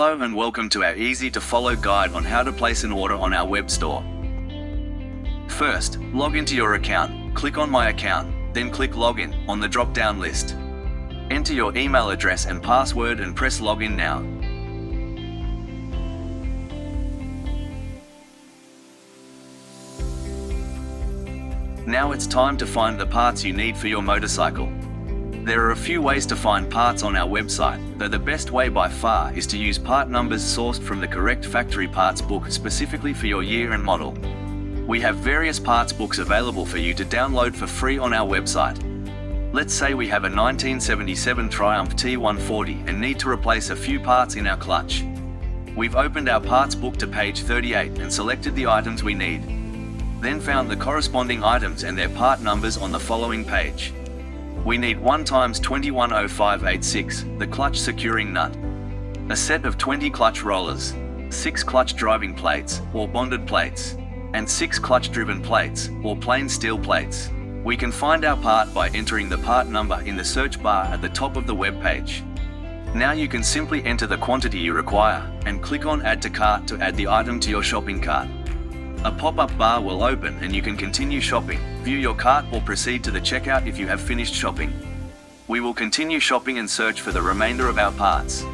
Hello and welcome to our easy-to-follow guide on how to place an order on our web store. First, log into your account, click on My Account, then click Login on the drop-down list. Enter your email address and password and press Login now. Now it's time to find the parts you need for your motorcycle. There are a few ways to find parts on our website, though the best way by far is to use part numbers sourced from the correct factory parts book specifically for your year and model. We have various parts books available for you to download for free on our website. Let's say we have a 1977 Triumph T140 and need to replace a few parts in our clutch. We've opened our parts book to page 38 and selected the items we need. Then found the corresponding items and their part numbers on the following page. We need 1x210586, the clutch securing nut, a set of 20 clutch rollers, 6 clutch driving plates, or bonded plates, and 6 clutch driven plates, or plain steel plates. We can find our part by entering the part number in the search bar at the top of the web page. Now you can simply enter the quantity you require, and click on Add to Cart to add the item to your shopping cart. A pop-up bar will open and you can continue shopping, view your cart or proceed to the checkout if you have finished shopping. We will continue shopping and search for the remainder of our parts.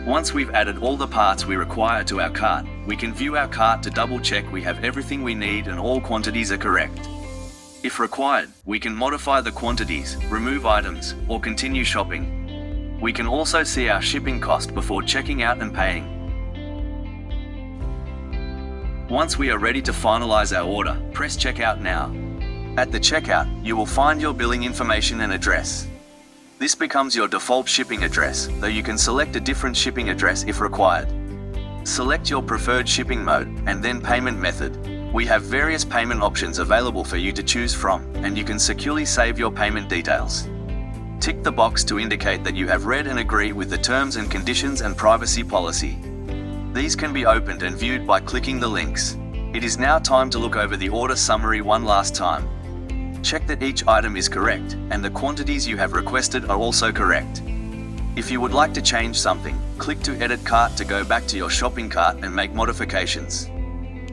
Once we've added all the parts we require to our cart, we can view our cart to double check we have everything we need and all quantities are correct. If required, we can modify the quantities, remove items, or continue shopping. We can also see our shipping cost before checking out and paying. Once we are ready to finalize our order, press Checkout now. At the checkout, you will find your billing information and address. This becomes your default shipping address, though you can select a different shipping address if required. Select your preferred shipping mode, and then payment method. We have various payment options available for you to choose from, and you can securely save your payment details. Tick the box to indicate that you have read and agree with the terms and conditions and privacy policy. These can be opened and viewed by clicking the links. It is now time to look over the order summary one last time. Check that each item is correct, and the quantities you have requested are also correct. If you would like to change something, click to Edit Cart to go back to your shopping cart and make modifications.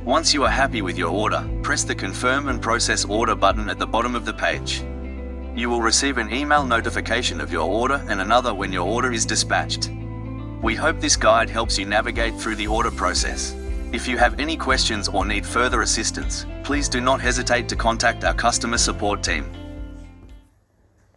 Once you are happy with your order, press the Confirm and Process Order button at the bottom of the page. You will receive an email notification of your order and another when your order is dispatched. We hope this guide helps you navigate through the order process. If you have any questions or need further assistance, please do not hesitate to contact our customer support team.